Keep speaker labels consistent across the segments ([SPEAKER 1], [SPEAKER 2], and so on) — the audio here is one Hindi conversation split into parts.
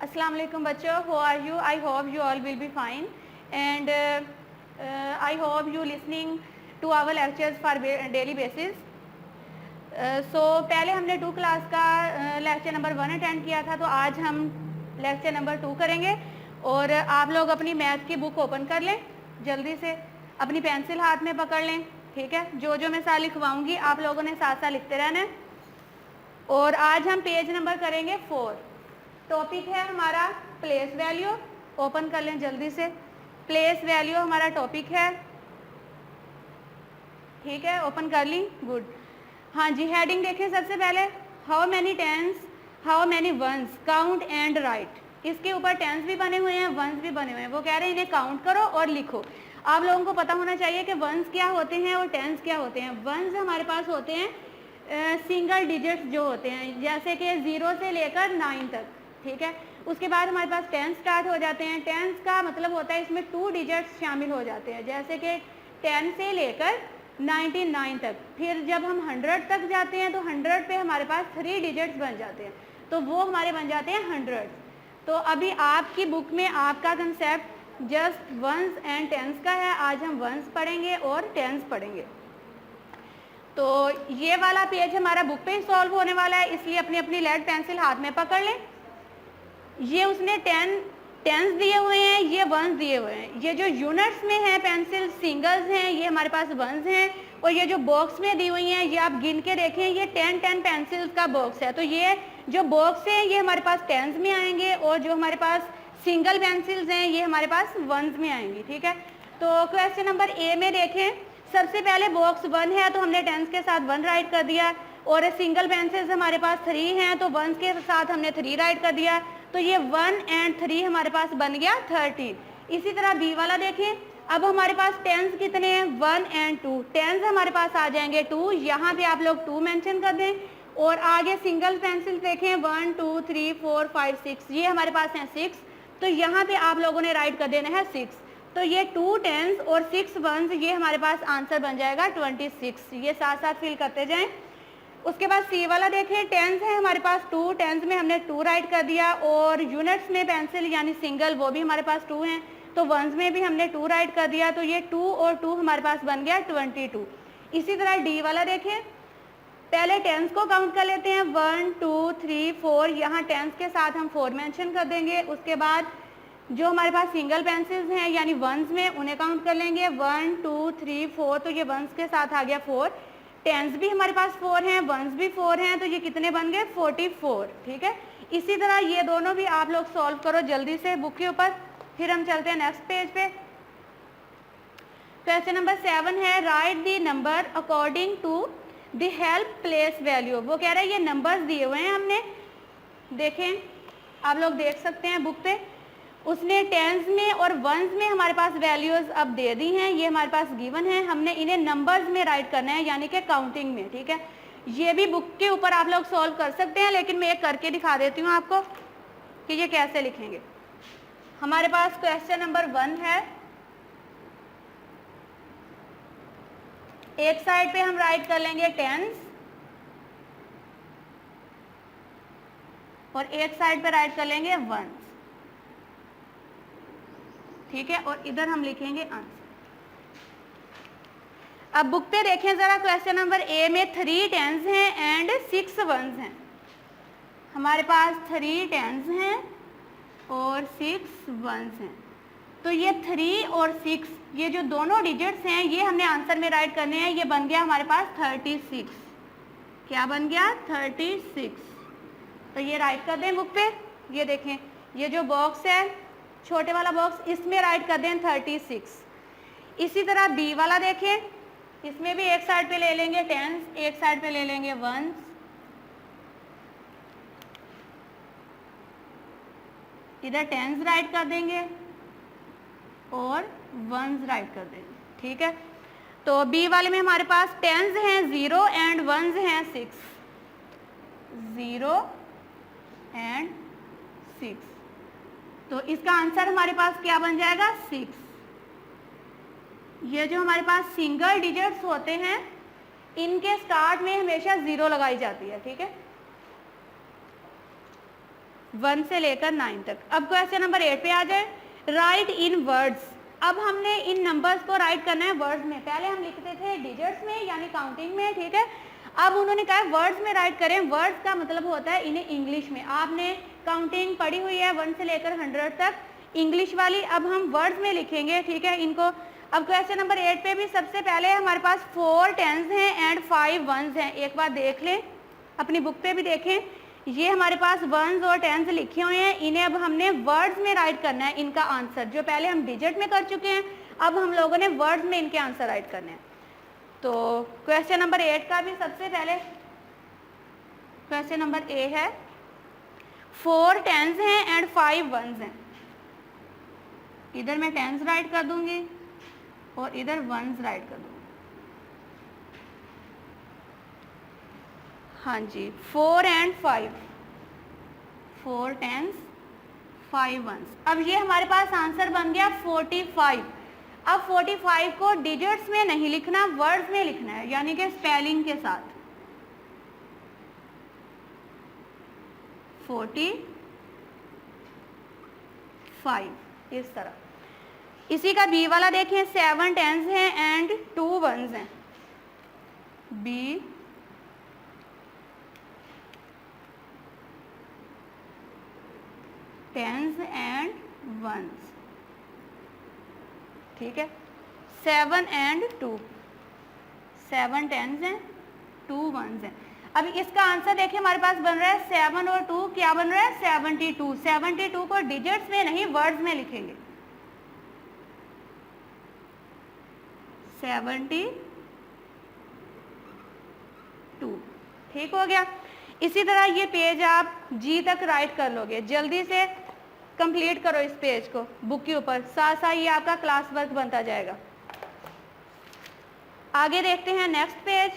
[SPEAKER 1] अस्सलाम वालेकुम बच्चों, how are you? I hope you all will be fine and I hope you listening to our lectures for daily basis. पहले हमने 2 क्लास का लेक्चर नंबर 1 अटेंड किया था, तो आज हम लेक्चर नंबर 2 करेंगे। और आप लोग अपनी मैथ की बुक ओपन कर लें, जल्दी से अपनी पेंसिल हाथ में पकड़ लें, ठीक है। जो जो मैं साथ लिखवाऊंगी आप लोगों ने साथ साथ लिखते रहना है। और आज हम पेज नंबर करेंगे 4। टॉपिक है हमारा प्लेस वैल्यू। ओपन कर लें जल्दी से। प्लेस वैल्यू हमारा टॉपिक है, ठीक है। ओपन कर ली, गुड। हाँ जी, हेडिंग देखें सबसे पहले, how many tens, how many ones, count and write. इसके ऊपर टेंस भी बने हुए हैं, वंस भी बने हुए हैं। वो कह रहे हैं इन्हें काउंट करो और लिखो। आप लोगों को पता होना चाहिए कि वंस क्या होते हैं और टेंस क्या होते हैं। वंस हमारे पास होते हैं सिंगल डिजिट्स जो होते हैं, जैसे कि 0 से लेकर 9 तक, ठीक है। उसके बाद हमारे पास टेंस स्टार्ट हो जाते हैं। टेंस का मतलब होता है इसमें 2 डिजिट्स शामिल हो जाते हैं, जैसे कि 10 से लेकर 99 तक। फिर जब हम 100 तक जाते हैं तो 100 पे हमारे पास 3 डिजिट्स बन जाते हैं, तो वो हमारे बन जाते हैं 100। तो अभी आपकी बुक में आपका concept just ones and tens का है। आज हम वंस पढ़ेंगे और टेंस पढ़ेंगे। तो ये वाला पेज हमारा बुक पे ही सॉल्व होने वाला है, इसलिए अपनी अपनी लेड पेंसिल हाथ में पकड़ लें। ये उसने टेंस दिए हुए हैं, ये वंस दिए हुए हैं। ये जो यूनिट्स में है पेंसिल सिंगल्स हैं, ये हमारे पास वंस हैं। और ये जो बॉक्स में दी हुई हैं, ये आप गिन के देखें, ये 10 पेंसिल्स का बॉक्स है। तो ये जो बॉक्स है ये हमारे पास टेंस में आएंगे, और जो हमारे पास सिंगल पेंसिल्स हैं ये हमारे पास वंस में आएंगी, ठीक है। तो क्वेश्चन नंबर ए में देखें, सबसे पहले बॉक्स 1 है तो हमने टेंस के साथ 1 राइट कर दिया, और सिंगल पेंसिल्स हमारे पास 3 हैं तो वंस के साथ हमने 3 राइट कर दिया। तो ये 1 और 3 हमारे पास बन गया 13। इसी तरह बी वाला देखें, अब हमारे पास टेंस कितने हैं, 1 और 2। टेंस हमारे पास आ जाएंगे 2, यहाँ पे आप लोग 2 मेंशन कर दें। और आगे सिंगल पेंसिल देखें, 1 2 3 4 5 6, ये हमारे पास हैं 6, तो यहाँ पे आप लोगों ने राइट कर देना है 6। तो ये 2 टेंस और 6 वंस, ये हमारे पास आंसर बन जाएगा 26। ये साथ साथ फिल करते जाएं। उसके बाद सी वाला देखें, टेंस है हमारे पास 2, टेंस में हमने 2 राइट कर दिया, और यूनिट्स में पेंसिल यानी सिंगल वो भी हमारे पास 2 हैं, तो वंस में भी हमने 2 राइट कर दिया। तो ये 2 और 2 हमारे पास बन गया 22। इसी तरह डी वाला देखें, पहले टेंस को काउंट कर लेते हैं, 1 2 3 4, यहाँ टेंस के साथ हम 4 मेंशन कर देंगे। उसके बाद जो हमारे पास सिंगल पेंसिल्स हैं यानी वंस में, उन्हें काउंट कर लेंगे, 1 2 3 4, तो ये वंस के साथ आ गया 4। टेंस भी हमारे पास 4 हैं, वंस भी 4 हैं, तो ये कितने बन गए 44, ठीक है। इसी तरह ये दोनों भी आप लोग सॉल्व करो जल्दी से बुक के ऊपर। फिर हम चलते हैं नेक्स्ट पेज पे। क्वेश्चन नंबर 7 है, write the number according to the help place value. वो कह रहे हैं ये नंबर्स दिए हुए हैं हमने, देखें आप लोग देख सकते हैं बुक पे। उसने टेंस में और वंस में हमारे पास वैल्यूज अब दे दी हैं, ये हमारे पास गिवन है, हमने इन्हें नंबर्स में राइट करना है यानी कि काउंटिंग में, ठीक है। ये भी बुक के ऊपर आप लोग सॉल्व कर सकते हैं, लेकिन मैं एक करके दिखा देती हूँ आपको कि ये कैसे लिखेंगे। हमारे पास क्वेश्चन नंबर 1 है, एक साइड पे हम राइट कर लेंगे टेंस, और एक साइड पे राइट कर लेंगे वंस, ठीक है। और इधर हम लिखेंगे आंसर। अब बुक पे देखें जरा, क्वेश्चन नंबर ए में 3 टेंस हैं एंड 6 वंस हैं। हमारे पास 3 टेंस हैं और 6 वंस हैं। तो ये 3 और 6, ये जो दोनों डिजिट्स हैं ये हमने आंसर में राइट करने हैं। ये बन गया हमारे पास 36। क्या बन गया 36। तो ये राइट कर दें बुक पे। ये देखें, ये जो बॉक्स है छोटे वाला बॉक्स, इसमें राइट कर दें 36। इसी तरह बी वाला देखें, इसमें भी एक साइड पे ले लेंगे टेंस, एक साइड पे ले लेंगे वंस, इधर टेंस राइट कर देंगे और वंस राइट कर देंगे, ठीक है। तो बी वाले में हमारे पास टेंस हैं 0 एंड वंस हैं 6, 0 एंड 6। तो इसका आंसर हमारे पास क्या बन जाएगा 6। ये जो हमारे पास सिंगल डिजिट्स होते हैं इनके स्टार्ट में हमेशा 0 लगाई जाती है, ठीक है। 1 से लेकर 9 तक। अब क्वेश्चन नंबर 8 पे आ जाए, राइट इन वर्ड्स। अब हमने इन नंबर्स को राइट करना है वर्ड्स में, पहले हम लिखते थे डिजिट्स में यानी काउंटिंग में, ठीक है। अब उन्होंने कहा वर्ड्स में राइट करें, वर्ड्स का मतलब होता है इन्हें इंग्लिश में। आपने काउंटिंग पढ़ी हुई है 1 से लेकर 100 तक इंग्लिश वाली, अब हम वर्ड्स में लिखेंगे, ठीक है, इनको। अब क्वेश्चन नंबर 8 पे भी सबसे पहले हमारे पास 4 टेंस हैं एंड 5 वंस हैं। एक बार देख लें, अपनी बुक पे भी देखें, ये हमारे पास वंस और टेंस लिखे हुए हैं, इन्हें अब हमने वर्ड्स में राइट करना है इनका आंसर। जो पहले हम डिजिट में कर चुके हैं, अब हम लोगों ने वर्ड्स में इनके आंसर राइट करने हैं। तो क्वेश्चन नंबर 8 का भी सबसे पहले क्वेश्चन नंबर ए है, 4 टेंस हैं एंड 5 वंस हैं। इधर मैं टेंस राइट कर दूंगी और इधर वंस राइट कर दूंगी। हाँ जी, 4 एंड 5, 4 टेंस 5 वंस। अब ये हमारे पास आंसर बन गया 45। अब 45 को डिजिट्स में नहीं लिखना, वर्ड्स में लिखना है, यानी कि स्पेलिंग के साथ। 45 इस तरह। इसी का बी वाला देखें, 7 टेंस हैं एंड 2 वंस हैं। बी 10s एंड वंस, ठीक है। 7 एंड 2, 7 टेंस हैं 2 वंस हैं। अब इसका आंसर देखिए हमारे पास बन रहा है 7 और 2 क्या बन रहा है 72। 72 को डिजिट्स में नहीं वर्ड्स में लिखेंगे। 72, ठीक हो गया। इसी तरह ये पेज आप जी तक राइट कर लोगे, जल्दी से कंप्लीट करो इस पेज को बुक के ऊपर, साथ साथ ये आपका क्लास वर्क बनता जाएगा। आगे देखते हैं next page,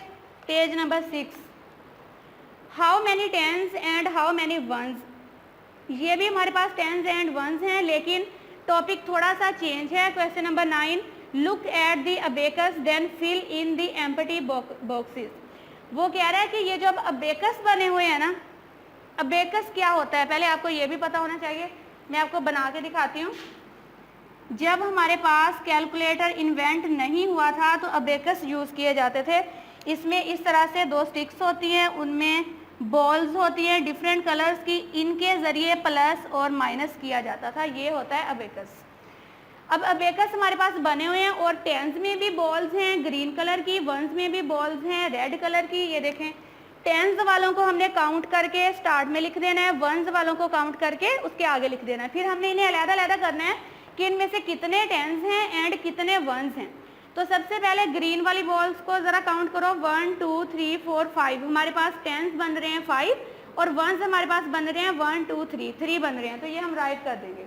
[SPEAKER 1] page number 6, how many tens and how many ones. ये भी हमारे पास टेंस एंड वंस हैं, लेकिन टॉपिक थोड़ा सा चेंज है। Question number 9, look at the abacus then fill in the empty boxes. वो कह रहा है कि ये जो अब अबेकस बने हुए हैं ना, अबेकस क्या होता है पहले आपको ये भी पता होना चाहिए। मैं आपको बना के दिखाती हूँ। जब हमारे पास कैलकुलेटर इन्वेंट नहीं हुआ था तो अबेकस यूज़ किए जाते थे। इसमें इस तरह से 2 स्टिक्स होती हैं, उनमें बॉल्स होती हैं डिफरेंट कलर्स की, इनके ज़रिए प्लस और माइनस किया जाता था, ये होता है अबेकस। अब अबेकस हमारे पास बने हुए हैं और टेंस में भी बॉल्स हैं ग्रीन कलर की, वंस में भी बॉल्स हैं रेड कलर की। ये देखें, टेंस वालों को हमने काउंट करके स्टार्ट में लिख देना है, वंस वालों को काउंट करके उसके आगे लिख देना है। फिर हमने इन्हें अलग-अलग करना है कि इनमें से कितने टेंस हैं एंड कितने वंस हैं। तो सबसे पहले ग्रीन वाली बॉल्स को ज़रा काउंट करो, 1 2 3 4 5। हमारे पास टेंस बन रहे हैं 5 और वंस हमारे पास बन रहे हैं 1 2 3 बन रहे हैं। तो ये हम राइट कर देंगे।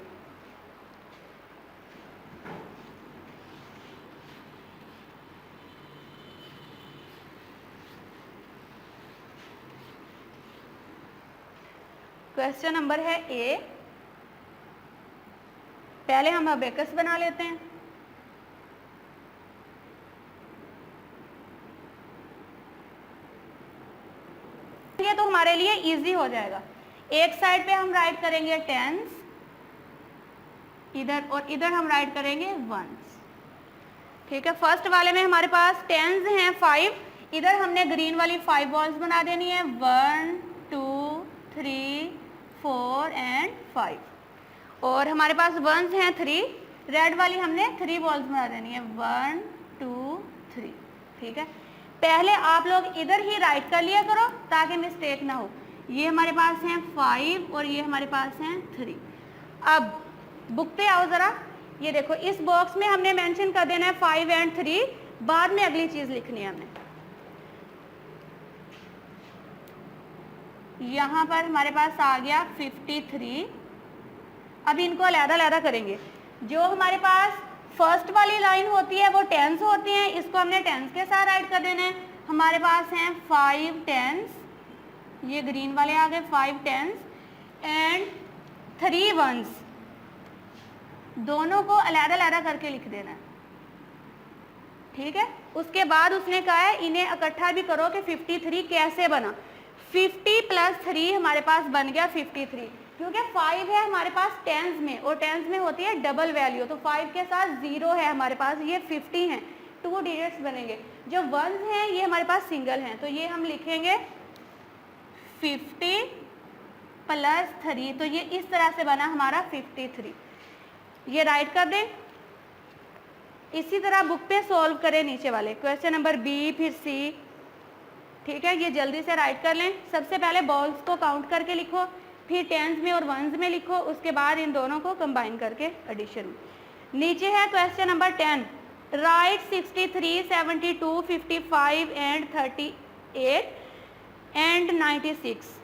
[SPEAKER 1] क्वेश्चन नंबर है ए, पहले हम अबेकस बना लेते हैं। ये तो हमारे लिए इजी हो जाएगा। एक साइड पे हम राइट करेंगे टेंस इधर और इधर हम राइट करेंगे वंस, ठीक है। फर्स्ट वाले में हमारे पास टेंस हैं 5, इधर हमने ग्रीन वाली 5 बॉल्स बना देनी है, 1 2 3 4 एंड 5। और हमारे पास वंस हैं 3, रेड वाली हमने 3 बॉल्स बना देनी है, 1 2 3, ठीक है। पहले आप लोग इधर ही राइट कर लिया करो ताकि मिस्टेक ना हो। ये हमारे पास हैं 5 और ये हमारे पास हैं 3। अब बुक पे आओ ज़रा, ये देखो इस बॉक्स में हमने मेंशन कर देना है 5 एंड 3, बाद में अगली चीज़ लिखनी है हमने। यहाँ पर हमारे पास आ गया 53। अब इनको अलग-अलग करेंगे। जो हमारे पास फर्स्ट वाली लाइन होती है वो टेंस होती हैं, इसको हमने टेंस के साथ राइट कर देना है। हमारे पास हैं 5 टेंस, ये ग्रीन वाले आ गए 5 टेंस एंड 3 वंस, दोनों को अलग-अलग करके लिख देना है, ठीक है। उसके बाद उसने कहा है इन्हें इकट्ठा भी करो कि 53 कैसे बना। 50 + 3 हमारे पास बन गया 53। क्योंकि 5 है हमारे पास टेंस में, और टेंस में होती है डबल वैल्यू, तो 5 के साथ 0 है हमारे पास, ये 50 हैं, 2 डिजिट्स बनेंगे। जो वंस हैं ये हमारे पास सिंगल हैं, तो ये हम लिखेंगे 50 प्लस 3, तो ये इस तरह से बना हमारा 53। ये राइट कर दें। इसी तरह बुक पे सॉल्व करें नीचे वाले क्वेश्चन नंबर बी, फिर सी, ठीक है। ये जल्दी से राइट कर लें। सबसे पहले बॉल्स को काउंट करके लिखो, फिर टेंस में और वंस में लिखो, उसके बाद इन दोनों को कंबाइन करके एडिशन में। नीचे है question number 10, right 63, 72, 55 and 38 and 96।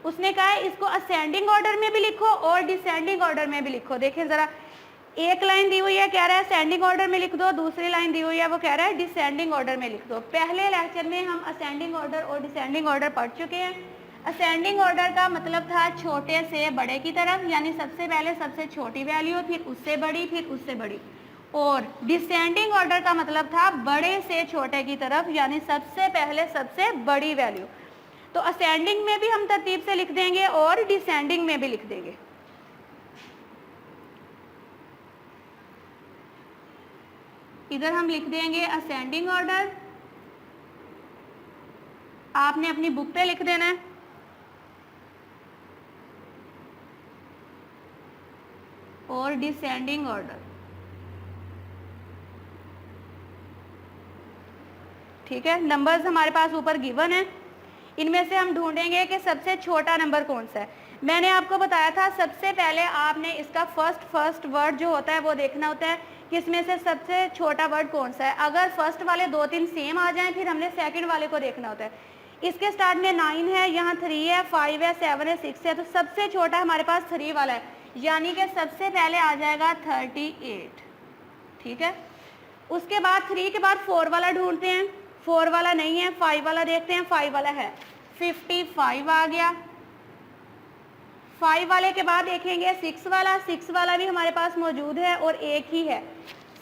[SPEAKER 1] उसने कहा है इसको असेंडिंग ऑर्डर में भी लिखो और डिसेंडिंग ऑर्डर में भी लिखो। देखें ज़रा, एक लाइन दी हुई है कह रहा है असेंडिंग ऑर्डर में लिख दो, दूसरी लाइन दी हुई है वो कह रहा है डिसेंडिंग ऑर्डर में लिख दो। पहले लेक्चर में हम असेंडिंग ऑर्डर और डिसेंडिंग ऑर्डर पढ़ चुके हैं। असेंडिंग ऑर्डर का मतलब था छोटे से बड़े की तरफ, यानी सबसे पहले सबसे छोटी वैल्यू, फिर उससे बड़ी, फिर उससे बड़ी। और डिसेंडिंग ऑर्डर का मतलब था बड़े से छोटे की तरफ, यानी सबसे पहले सबसे बड़ी वैल्यू। तो असेंडिंग में भी हम तरतीब से लिख देंगे और डिसेंडिंग में भी लिख देंगे। इधर हम लिख देंगे असेंडिंग ऑर्डर, आपने अपनी बुक पे लिख देना है, और डिसेंडिंग ऑर्डर, ठीक है। नंबर्स हमारे पास ऊपर गिवन है, इनमें से हम ढूंढेंगे कि सबसे छोटा नंबर कौन सा है। मैंने आपको बताया था सबसे पहले आपने इसका फर्स्ट वर्ड जो होता है वो देखना होता है कि इसमें से सबसे छोटा वर्ड कौन सा है। अगर फर्स्ट वाले 2-3 सेम आ जाएं, फिर हमने सेकंड वाले को देखना होता है। इसके स्टार्ट में 9 है, यहाँ 3 है, 5 है, 7 है, 6 है, तो सबसे छोटा हमारे पास 3 वाला है, यानी कि सबसे पहले आ जाएगा 38, ठीक है। उसके बाद 3 के बाद 4 वाला ढूंढते हैं, 4 वाला नहीं है, 5 वाला देखते हैं, 5 वाला है, 55 आ गया। 5 वाले के बाद देखेंगे 6 वाला, 6 वाला भी हमारे पास मौजूद है और एक ही है,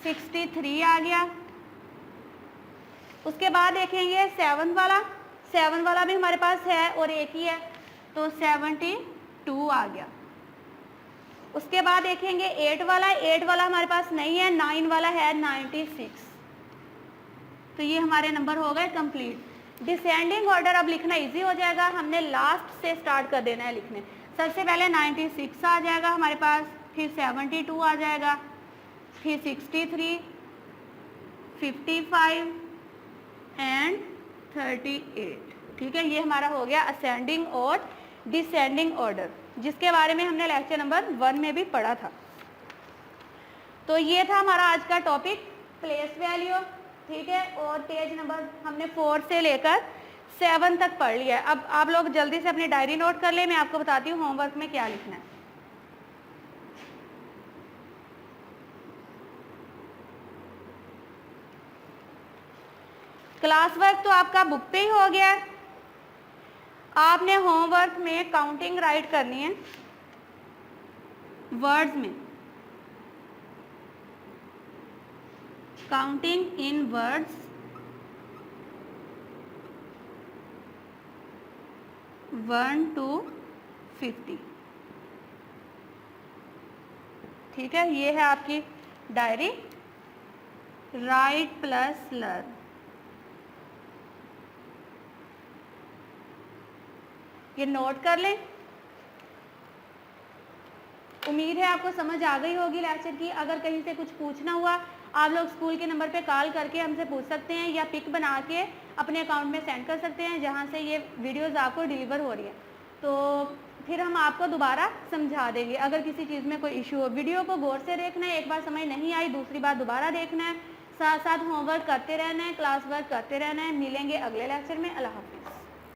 [SPEAKER 1] 63 आ गया। उसके बाद देखेंगे 7 वाला, 7 वाला भी हमारे पास है और एक ही है, तो 72 आ गया। उसके बाद देखेंगे 8 वाला, 8 वाला हमारे पास नहीं है, 9 वाला है, 96। तो ये हमारे नंबर हो गए कंप्लीट। डिसेंडिंग ऑर्डर अब लिखना इजी हो जाएगा, हमने लास्ट से स्टार्ट कर देना है लिखने। सबसे पहले 96 आ जाएगा हमारे पास, फिर 72 आ जाएगा, फिर 63, 55 एंड 38, ठीक है। ये हमारा हो गया असेंडिंग और डिसेंडिंग ऑर्डर, जिसके बारे में हमने लेक्चर नंबर 1 में भी पढ़ा था। तो ये था हमारा आज का टॉपिक प्लेस वैल्यू, ठीक है। और पेज नंबर हमने 4 से लेकर 7 तक पढ़ लिया है। अब आप लोग जल्दी से अपनी डायरी नोट कर ले, मैं आपको बताती हूँ होमवर्क में क्या लिखना है। क्लास वर्क तो आपका बुक पे ही हो गया है। आपने होमवर्क में काउंटिंग राइट करनी है वर्ड्स में, काउंटिंग इन वर्ड्स 1 to 50, ठीक है। ये है आपकी डायरी, राइट प्लस लर्न। ये नोट कर लें। उम्मीद है आपको समझ आ गई होगी लेक्चर की। अगर कहीं से कुछ पूछना हुआ आप लोग स्कूल के नंबर पे कॉल करके हमसे पूछ सकते हैं, या पिक बना के अपने अकाउंट में सेंड कर सकते हैं जहाँ से ये वीडियोस आपको डिलीवर हो रही है। तो फिर हम आपको दोबारा समझा देंगे अगर किसी चीज़ में कोई इशू हो। वीडियो को गौर से देखना है, एक बार समझ नहीं आई दूसरी बार दोबारा देखना है, साथ साथ होमवर्क करते रहना है, क्लास वर्क करते रहना है। मिलेंगे अगले लेक्चर में। अल्लाह हाफिज़।